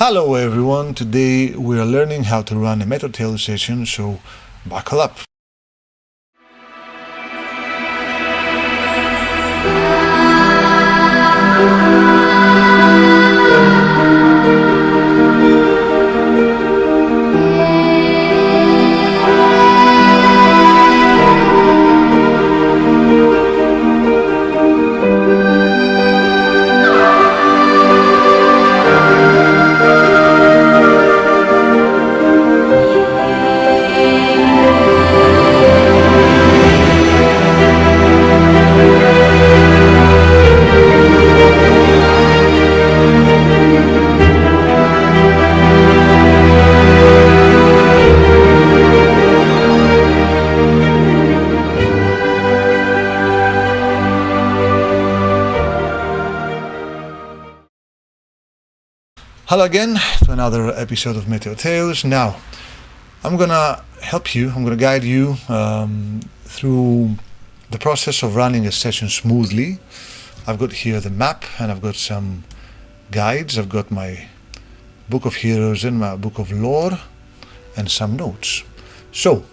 Hello everyone, today we are learning how to run a Meteor Tales session, so buckle up. Hello again to another episode of Meteor Tales. Now, I'm gonna help you, I'm gonna guide you through the process of running a session smoothly. I've got here the map and I've got some guides. I've got my book of heroes and my book of lore and some notes. So,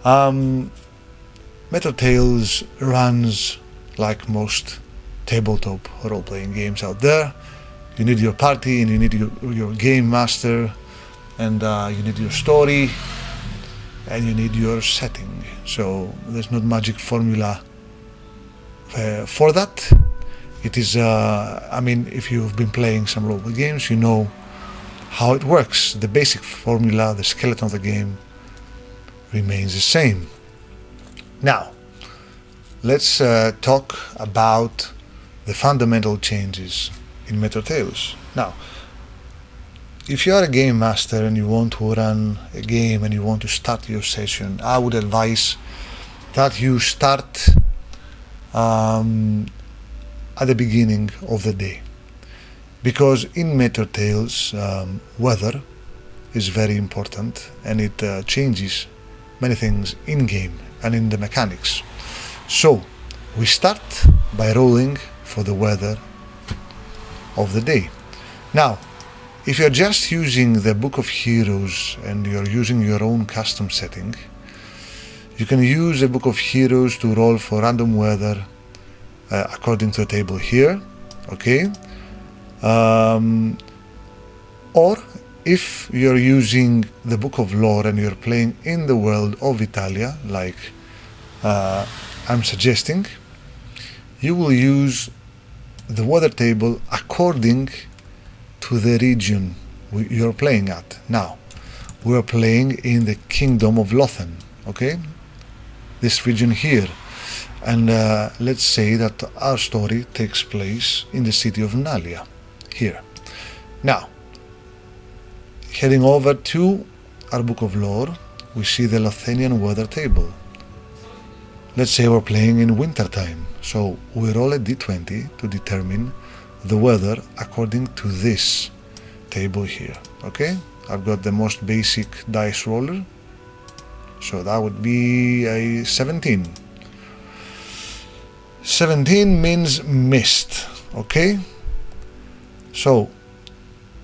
Meteor Tales runs like most tabletop role-playing games out there. You need your party and you need your game master and you need your story and you need your setting. So there's no magic formula for that. It is, if you've been playing some role-playing games, you know how it works. The basic formula, the skeleton of the game remains the same. Now, let's talk about the fundamental changes in Meteor Tales. Now, if you are a game master and you want to run a game and you want to start your session, I would advise that you start at the beginning of the day, because in Meteor Tales weather is very important and it changes many things in game and in the mechanics. So we start by rolling for the weather of the day. Now, if you're just using the Book of Heroes and you're using your own custom setting, you can use the Book of Heroes to roll for random weather according to the table here, okay? Or if you're using the Book of Lore and you're playing in the world of Italia, like I'm suggesting, you will use the weather table according to the region you're playing at. Now, we're playing in the Kingdom of Lothen, okay? This region here. And let's say that our story takes place in the city of Nalia, here. Now, heading over to our Book of Lore, we see the Lothenian weather table. Let's say we're playing in winter time. So we roll a d20 to determine the weather according to this table here, okay? I've got the most basic dice roller, so that would be a 17. 17 means mist, okay? So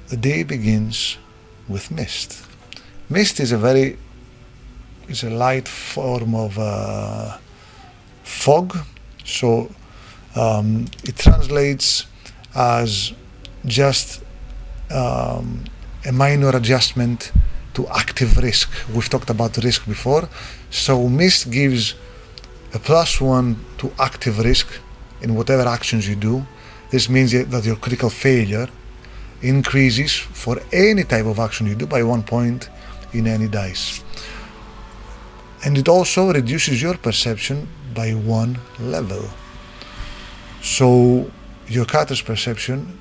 the day begins with mist. Mist is a light form of fog. So it translates as just a minor adjustment to active risk. We've talked about risk before. So mist gives a +1 to active risk in whatever actions you do. This means that your critical failure increases for any type of action you do by 1 point in any dice. And it also reduces your perception by 1 level. So your character's perception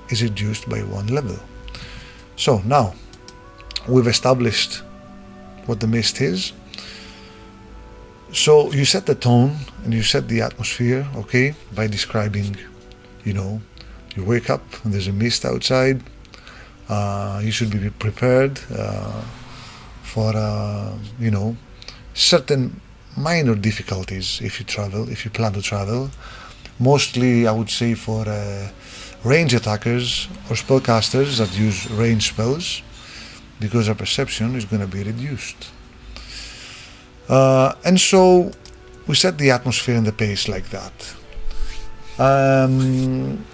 is reduced by 1 level. So now we've established what the mist is. So you set the tone and you set the atmosphere, okay, by describing, you wake up and there's a mist outside. You should be prepared for, certain minor difficulties if you plan to travel. Mostly, I would say, for range attackers or spellcasters that use range spells, because their perception is going to be reduced. And so we set the atmosphere and the pace like that. Then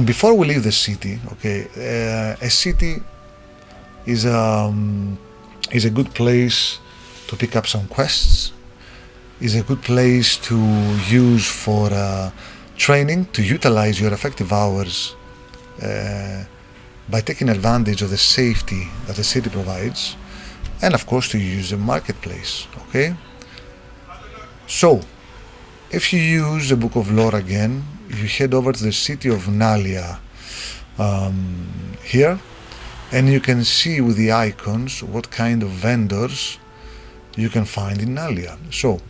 before we leave the city, a city is a good place to pick up some quests, is a good place to use for training, to utilize your effective hours by taking advantage of the safety that the city provides, and of course to use the marketplace. Okay, so if you use the Book of Lore again, you head over to the city of Nalia here, and you can see with the icons what kind of vendors you can find in Nalia. So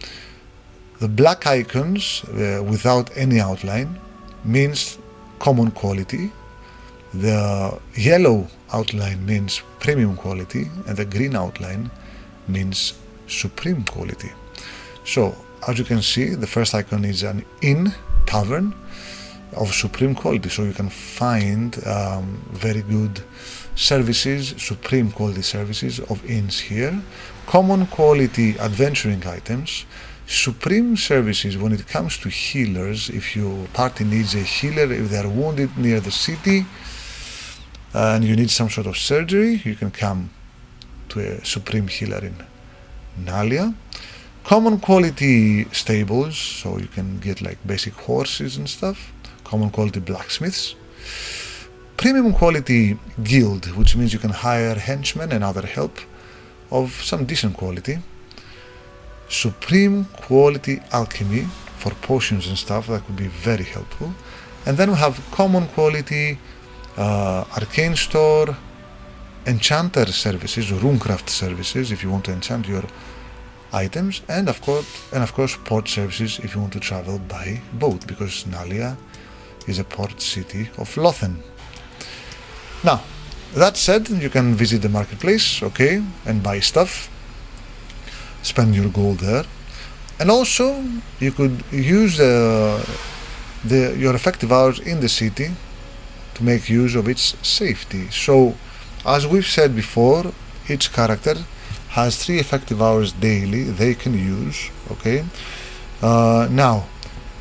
the black icons without any outline means common quality, the yellow outline means premium quality, and the green outline means supreme quality. So as you can see, the first icon is an inn, tavern of supreme quality, so you can find very good services, supreme quality services of inns here. Common quality adventuring items, supreme services when it comes to healers. If your party needs a healer, if they are wounded near the city and you need some sort of surgery, you can come to a supreme healer in Nalia. Common quality stables, so you can get like basic horses and stuff. Common quality blacksmiths. Premium quality guild, which means you can hire henchmen and other help of some decent quality. Supreme quality alchemy for potions and stuff, that could be very helpful. And then we have common quality arcane store, enchanter services, runecraft services if you want to enchant your items, and of course port services if you want to travel by boat, because Nalia is a port city of Lothen. Now, that said, you can visit the marketplace, okay, and buy stuff, spend your gold there, and also you could use your effective hours in the city to make use of its safety. So, as we've said before, each character has 3 effective hours daily they can use, okay. Now,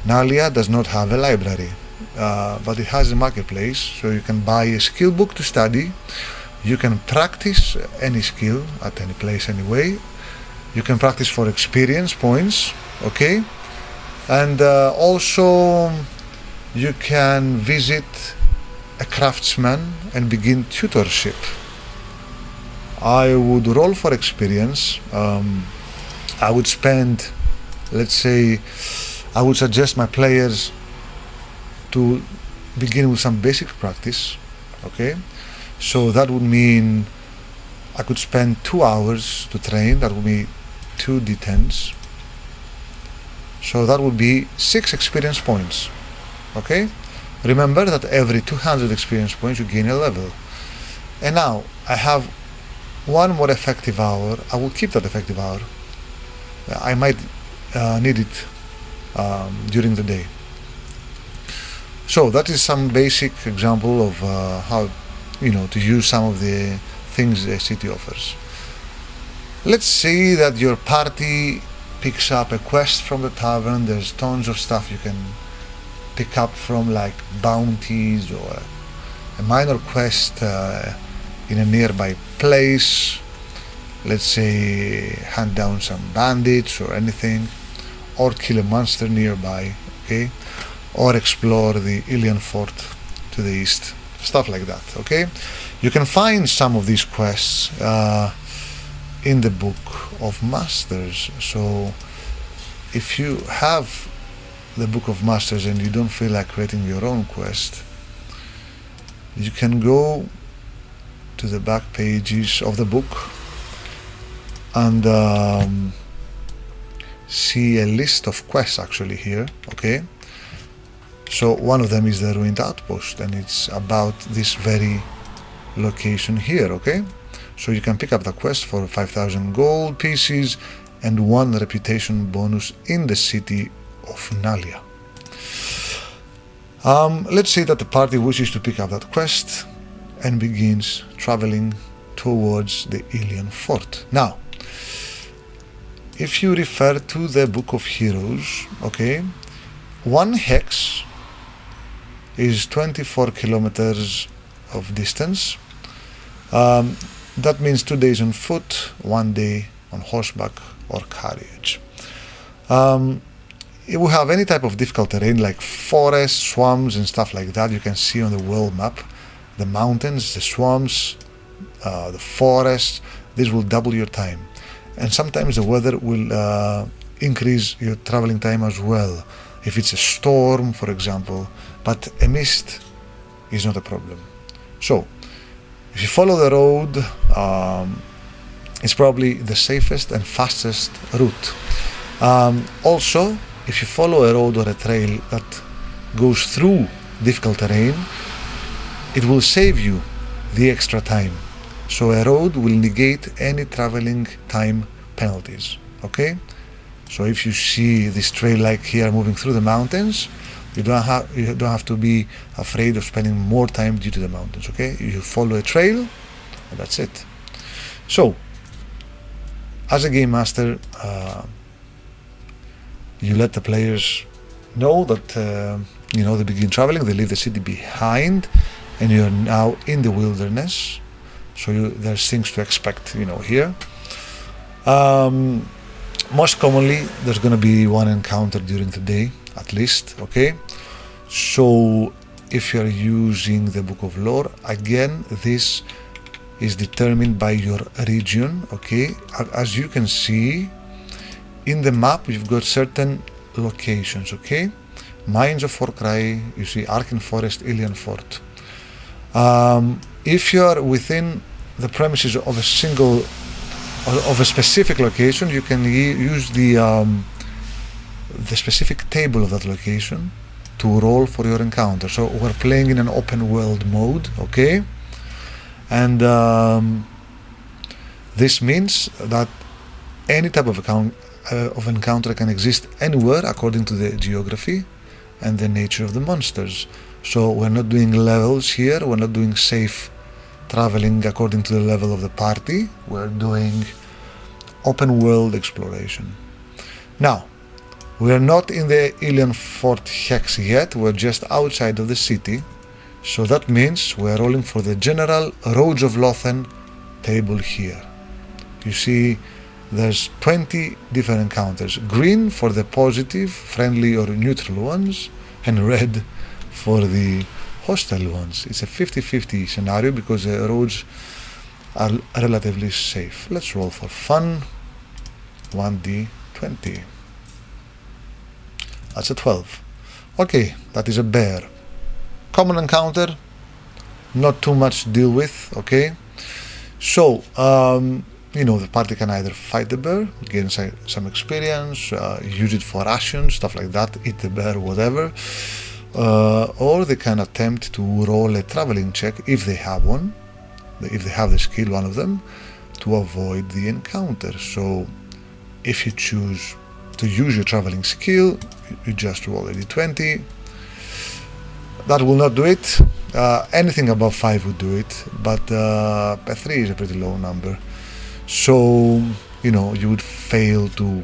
Nalia does not have a library, but it has a marketplace, so you can buy a skill book to study, you can practice any skill at any place anyway, you can practice for experience points, okay, and also you can visit a craftsman and begin tutorship. I would roll for experience. I would spend, let's say, I would suggest my players to begin with some basic practice, okay? So that would mean I could spend 2 hours to train, that would be 2 d10s. So that would be 6 experience points, okay? Remember that every 200 experience points you gain a level. And now I have 1 more effective hour. I will keep that effective hour. I might need it during the day. So that is some basic example of how to use some of the things the city offers. Let's say that your party picks up a quest from the tavern. There's tons of stuff you can pick up from, like bounties or a minor quest in a nearby place. Let's say hunt down some bandits or anything, or kill a monster nearby, okay, or explore the Ilian fort to the east, stuff like that, okay. You can find some of these quests in the Book of Masters. So if you have the Book of Masters and you don't feel like creating your own quest, you can go to the back pages of the book and see a list of quests actually here, okay. So one of them is the Ruined Outpost, and it's about this very location here, okay. So you can pick up the quest for 5,000 gold pieces and 1 reputation bonus in the city of Nalia. Let's say that the party wishes to pick up that quest and begins traveling towards the alien fort. Now, if you refer to the Book of Heroes, okay, one hex is 24 kilometers of distance. That means 2 days on foot, 1 day on horseback or carriage. If we have any type of difficult terrain like forests, swamps and stuff like that, you can see on the world map the mountains, the swamps, the forests. This will double your time, and sometimes the weather will increase your traveling time as well, if it's a storm for example, but a mist is not a problem. So if you follow the road, it's probably the safest and fastest route. Also, if you follow a road or a trail that goes through difficult terrain, it will save you the extra time. So a road will negate any traveling time penalties, okay? So if you see this trail like here moving through the mountains, you don't have to be afraid of spending more time due to the mountains, okay? You follow a trail and that's it. So as a game master, you let the players know that they begin traveling, they leave the city behind, and you're now in the wilderness. So there's things to expect, here. Most commonly, there's going to be one encounter during the day, at least, okay? So if you're using the Book of Lore, again, this is determined by your region, okay? As you can see, in the map, you've got certain locations, okay? Mines of Warcry, you see Arken Forest, Alien Fort. If you're within the premises of a specific location, you can use the specific table of that location to roll for your encounter. So we're playing in an open world mode, okay? And this means that any type of encounter can exist anywhere according to the geography and the nature of the monsters. So we're not doing levels here, we're not doing safe traveling according to the level of the party, we're doing open world exploration. Now, we're not in the Alien Fort Hex yet, we're just outside of the city, so that means we're rolling for the general Roads of Lothen table here. You see there's 20 different encounters. Green for the positive, friendly or neutral ones, and red for the hostile ones. It's a 50-50 scenario because the roads are relatively safe. Let's roll for fun. 1d20. That's a 12. Okay, that is a bear. Common encounter, not too much to deal with, okay? So, the party can either fight the bear, gain some experience, use it for rations, stuff like that, eat the bear, whatever. Or they can attempt to roll a traveling check if they have one, if they have the skill, one of them, to avoid the encounter. So if you choose to use your traveling skill, you just roll a d20. That will not do it. Anything above 5 would do it, but a 3 is a pretty low number. So, you would fail to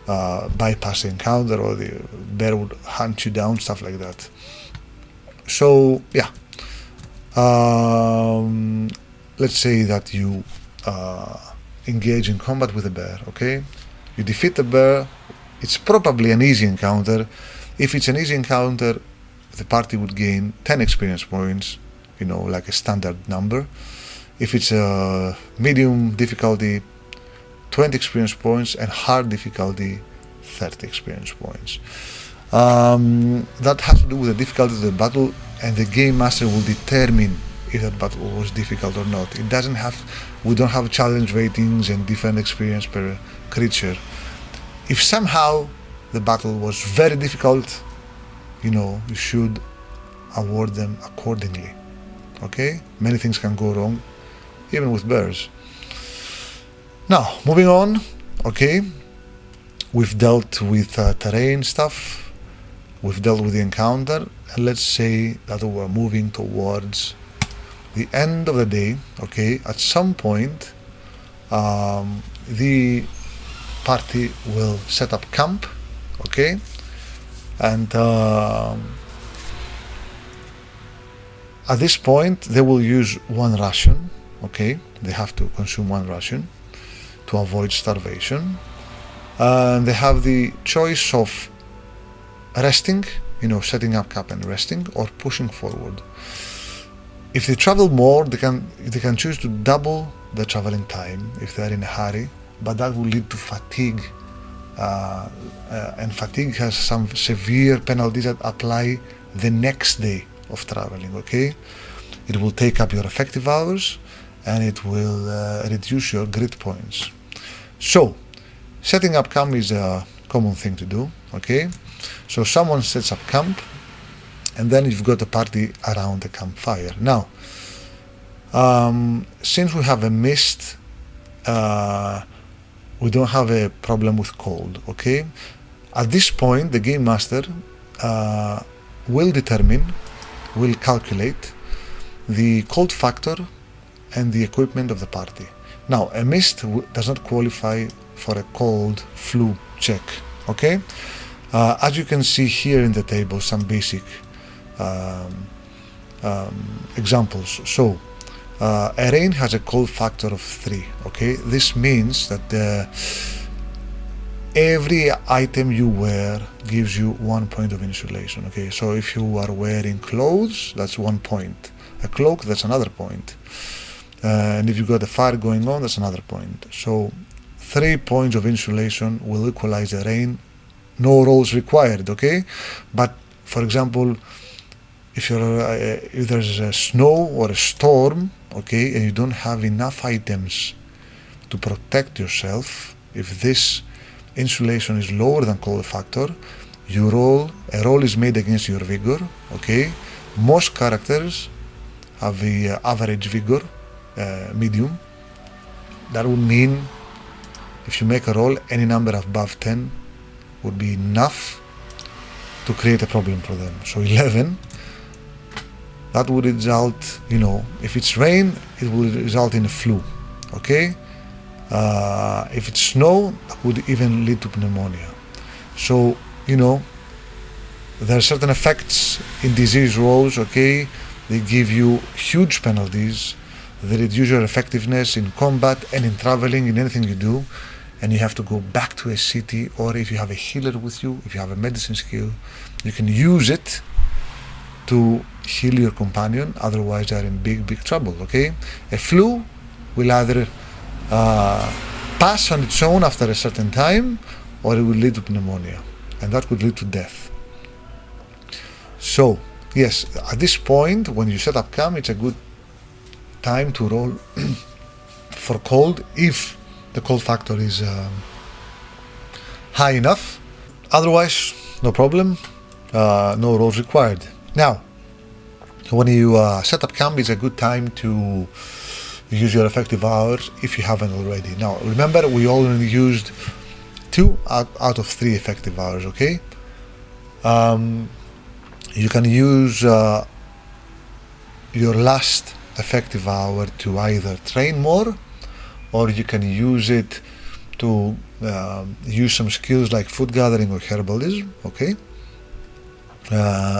bypass the encounter, or the bear would hunt you down, stuff like that. So, yeah. Let's say that you engage in combat with a bear, okay? You defeat the bear. It's probably an easy encounter. If it's an easy encounter, the party would gain 10 experience points, like a standard number. If it's a medium difficulty, 20 experience points, and hard difficulty, 30 experience points. That has to do with the difficulty of the battle, and the game master will determine if that battle was difficult or not. We don't have challenge ratings and different experience per creature. If somehow the battle was very difficult, you should award them accordingly. Okay? Many things can go wrong, even with bears. Now, moving on, okay? We've dealt with terrain stuff. we've dealt with the encounter, and let's say that we're moving towards the end of the day. Okay, at some point the party will set up camp. Okay, and at this point they will use one ration. Okay, they have to consume one ration to avoid starvation, and they have the choice of resting, setting up camp and resting, or pushing forward. If they travel more, they can choose to double the traveling time if they are in a hurry, but that will lead to fatigue, and fatigue has some severe penalties that apply the next day of traveling. Okay, it will take up your effective hours, and it will reduce your grit points. So setting up camp is a common thing to do. Okay, so someone sets up camp, and then you've got a party around the campfire. Now, since we have a mist, we don't have a problem with cold. Okay, at this point the game master will calculate the cold factor and the equipment of the party. Now, a mist does not qualify for a cold flu check. Okay, as you can see here in the table, some basic examples. So a rain has a cold factor of 3. Okay, this means that every item you wear gives you 1 point of insulation. Okay, so if you are wearing clothes, that's 1 point. A cloak, that's another point. And if you got a fire going on, that's another point. So 3 points of insulation will equalize the rain. No rolls required. Okay, but for example, if there's a snow or a storm, okay, and you don't have enough items to protect yourself, if this insulation is lower than cold factor, a roll is made against your vigor. Okay, most characters have the average vigor, medium. That would mean if you make a roll, any number above 10 would be enough to create a problem for them. So 11, that would result, if it's rain, it will result in a flu. Okay, if it's snow, that would even lead to pneumonia. So there are certain effects in disease rolls. Okay, they give you huge penalties. They reduce your effectiveness in combat and in traveling, in anything you do, and you have to go back to a city, or if you have a healer with you, if you have a medicine skill, you can use it to heal your companion. Otherwise they are in big trouble. Okay, a flu will either pass on its own after a certain time, or it will lead to pneumonia, and that could lead to death. So yes, at this point when you set up camp, it's a good time to roll for cold if the cold factor is high enough. Otherwise, no problem, no rolls required. Now, when you set up camp, it's a good time to use your effective hours if you haven't already. Now, remember, we only used 2 out of 3 effective hours. Okay, you can use your last effective hour to either train more, or you can use it to use some skills like food gathering or herbalism. Okay,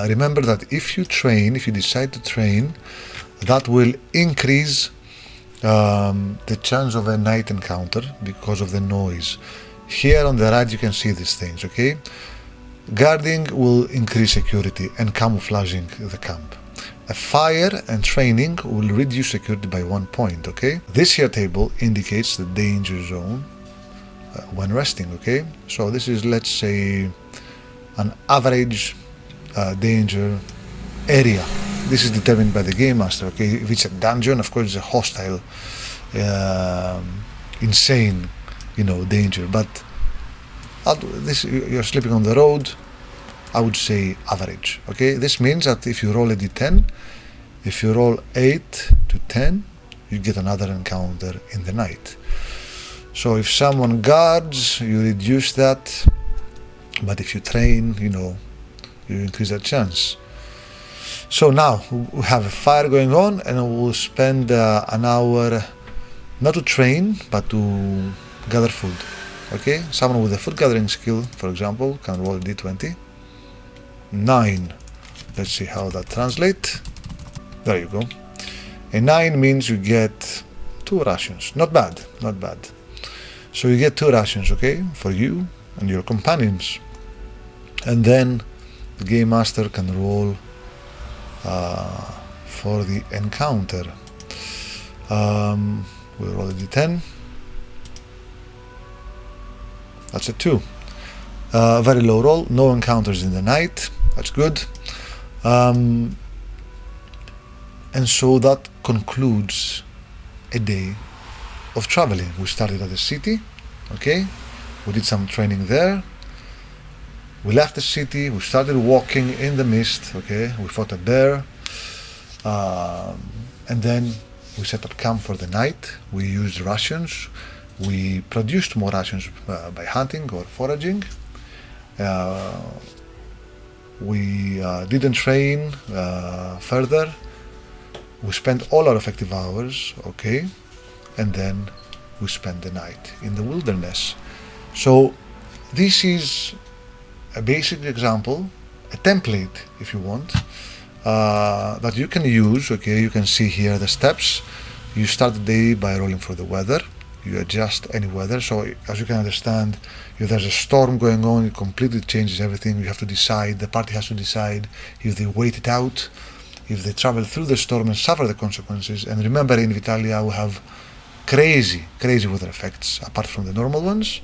remember that if you decide to train, that will increase the chance of a night encounter because of the noise. Here on the right you can see these things. Okay, guarding will increase security and camouflaging the camp. A fire and training will reduce security by 1 point. Okay, this here table indicates the danger zone when resting. Okay, so this is, let's say, an average danger area. This is determined by the game master. Okay, if it's a dungeon, of course it's a hostile, insane, danger. But you're sleeping on the road, I would say average. Okay, this means that if you roll a d10, if you roll 8 to 10, you get another encounter in the night. So if someone guards, you reduce that, but if you train, you increase that chance. So now we have a fire going on, and we'll spend an hour not to train but to gather food. Okay, someone with a food gathering skill, for example, can roll a d20. 9. Let's see how that translates. There you go. A 9 means you get 2 rations. Not bad, not bad. So you get 2 rations, okay, for you and your companions. And then the game master can roll for the encounter. We'll roll a d10. That's a 2. Very low roll, no encounters in the night. That's good. And so that concludes a day of traveling. We started at the city, okay? We did some training there. We left the city, we started walking in the mist, okay? We fought a bear. And then we set up camp for the night. We used rations. We produced more rations by hunting or foraging. We didn't train further. We spent all our effective hours, okay, and then we spent the night in the wilderness. So this is a basic example, a template if you want, that you can use, okay. You can see here the steps. You start the day by rolling for the weather. You adjust any weather. So as you can understand, if there's a storm going on, it completely changes everything. You have to decide, the party has to decide if they wait it out, if they travel through the storm and suffer the consequences. And remember, in Vitalia we have crazy weather effects apart from the normal ones.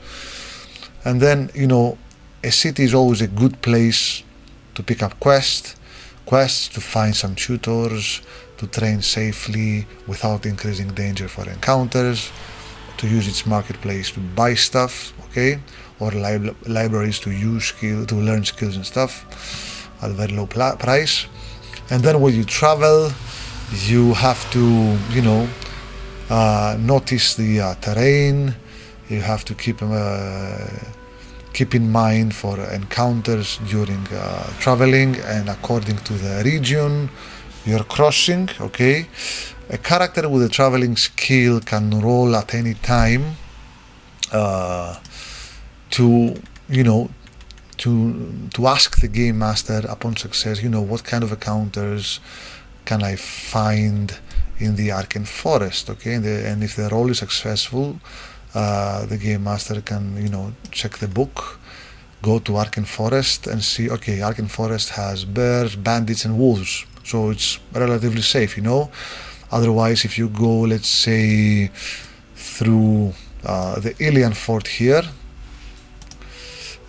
And then, you know, a city is always a good place to pick up quests to find some tutors, to train safely without increasing danger for encounters, to use its marketplace to buy stuff, okay, or libraries to learn skills and stuff at a very low price. And then when you travel, you have to, you know, notice the terrain. You have to keep in mind for encounters during traveling and according to the region you're crossing, okay. A character with a traveling skill can roll at any time to, you know, to ask the game master upon success, you know, what kind of encounters can I find in the Arcane Forest, okay. And if the roll is successful, the game master can, you know, check the book, go to Arcane Forest and see, okay, Arcane Forest has bears, bandits and wolves, so it's relatively safe, you know. Otherwise, if you go, let's say, through the Ilian Fort here,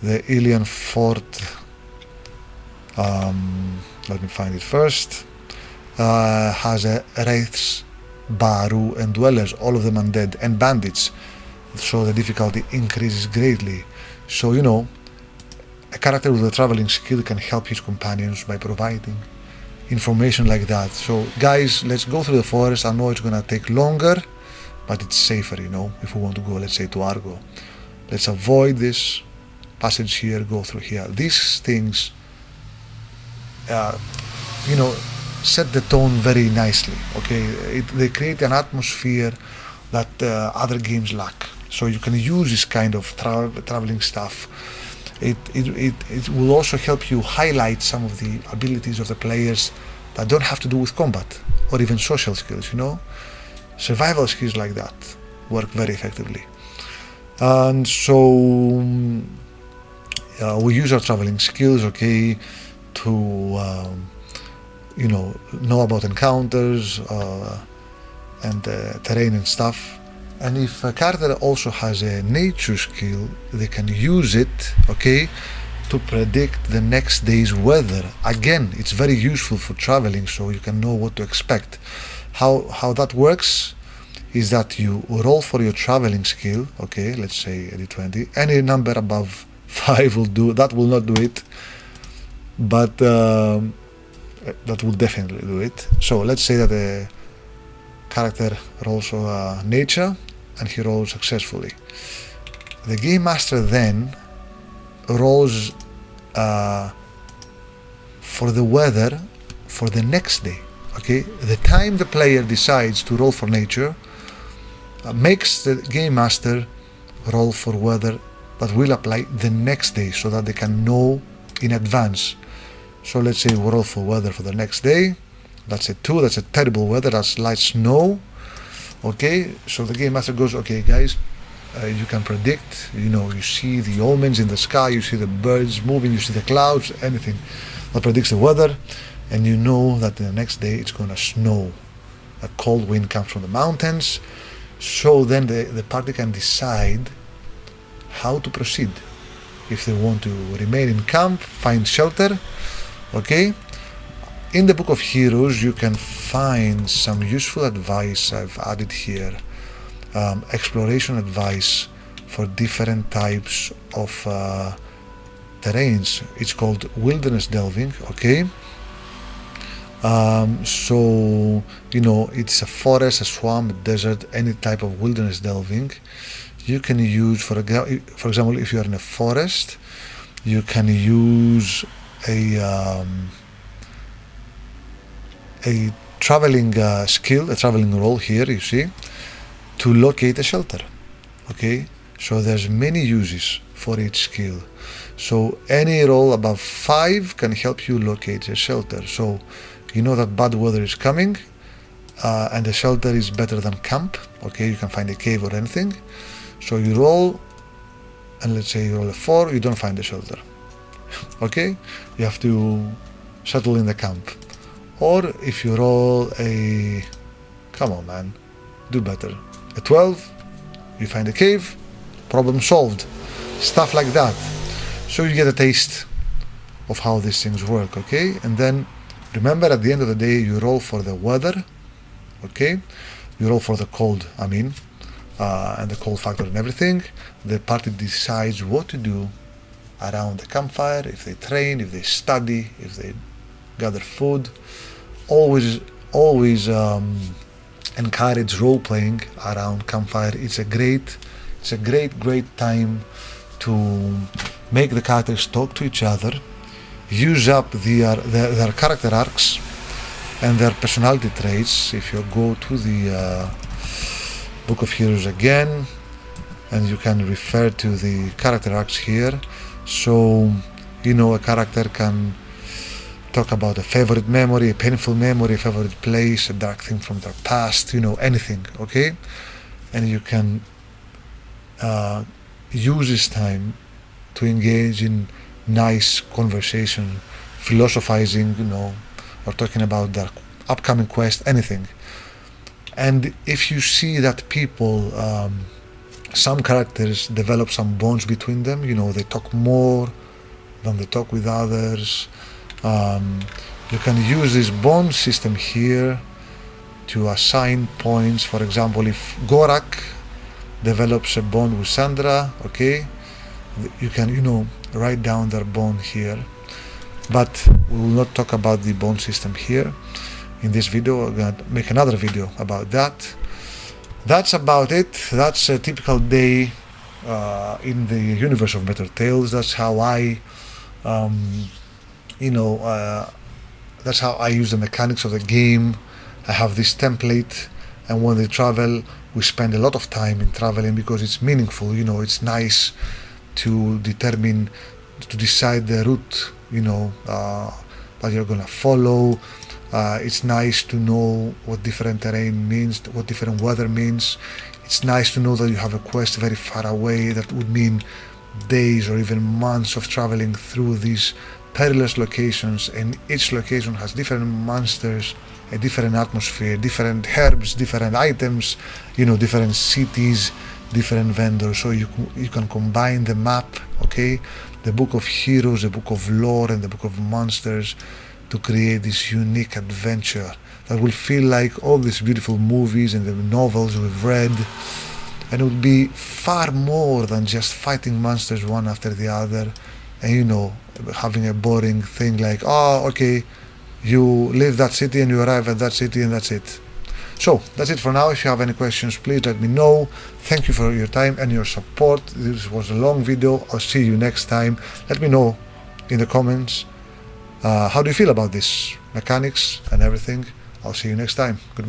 the Ilian Fort, let me find it first, has wraiths, baru and dwellers, all of them undead, and bandits, so the difficulty increases greatly. So, you know, a character with a traveling skill can help his companions by providing information like that. So guys, let's go through the forest. I know it's gonna take longer, but it's safer, you know, if we want to go, let's say, to Argo. Let's avoid this passage here, go through here. These things, you know, set the tone very nicely, okay. They create an atmosphere that other games lack. So you can use this kind of traveling stuff. It will also help you highlight some of the abilities of the players that don't have to do with combat or even social skills, you know. Survival skills like that work very effectively. And so we use our traveling skills, okay, to you know about encounters and terrain and stuff. And if a character also has a nature skill, they can use it, okay, to predict the next day's weather. Again, it's very useful for traveling, so you can know what to expect. How that works is that you roll for your traveling skill, okay, let's say a d20. Any number above 5 will do. That will not do it, but that will definitely do it. So let's say that the character rolls nature and he rolls successfully. The game master then rolls for the weather for the next day. Okay, the time the player decides to roll for nature makes the game master roll for weather that will apply the next day, so that they can know in advance. So let's say we roll for weather for the next day. That's a 2. That's a terrible weather. That's light snow. Okay, so the game master goes, okay guys, you can predict, you see the omens in the sky, you see the birds moving, you see the clouds, anything that predicts the weather, and you know that the next day it's going to snow. A cold wind comes from the mountains. So then the party can decide how to proceed. If they want to remain in camp, find shelter. Okay, in the Book of Heroes you can find some useful advice I've added here. Exploration advice for different types of terrains. It's called wilderness delving. Okay, so it's a forest, a swamp, a desert, any type of wilderness delving. You can use, for example, if you are in a forest, you can use a traveling skill, a traveling role here, you see, to locate a shelter. Okay, so there's many uses for each skill. So any roll above 5 can help you locate a shelter. So you know that bad weather is coming, and the shelter is better than camp. Okay, you can find a cave or anything. So you roll, and let's say you roll a 4, you don't find the shelter. Okay, you have to settle in the camp. Or if you roll a, come on man, do better, a 12, you find a cave, problem solved. Stuff like that. So you get a taste of how these things work. Okay, and then remember, at the end of the day you roll for the weather. Okay, you roll for the cold, and the cold factor and everything. The party decides what to do around the campfire, if they train, if they study, if they gather food. Always encourage role playing around campfire. It's a great time to make the characters talk to each other, use up their character arcs and their personality traits. If you go to the Book of Heroes again, and you can refer to the character arcs here. So a character can talk about a favorite memory, a painful memory, a favorite place, a dark thing from their past, anything. Okay, and you can use this time to engage in nice conversation, philosophizing, or talking about their upcoming quest, anything. And if you see that people, some characters develop some bonds between them, they talk more than they talk with others, you can use this bond system here to assign points. For example, if Gorak develops a bond with Sandra, okay, you can write down their bond here. But we will not talk about the bond system here in this video. I'm gonna make another video about that. That's about it. That's a typical day in the universe of Meteor Tales. That's how I that's how I use the mechanics of the game. I have this template, and when they travel, we spend a lot of time in traveling because it's meaningful. It's nice to decide the route that you're gonna follow. It's nice to know what different terrain means, what different weather means. It's nice to know that you have a quest very far away that would mean days or even months of traveling through these perilous locations, and each location has different monsters, a different atmosphere, different herbs, different items, different cities, different vendors. So you can combine the map, okay, the Book of Heroes, the Book of Lore, and the Book of Monsters to create this unique adventure that will feel like all these beautiful movies and the novels we've read. And it would be far more than just fighting monsters one after the other and having a boring thing like, okay, you leave that city and you arrive at that city and that's it. So that's it for now. If you have any questions, please let me know. Thank you for your time and your support. This was a long video. I'll see you next time. Let me know in the comments How do you feel about this mechanics and everything? I'll see you next time. Goodbye.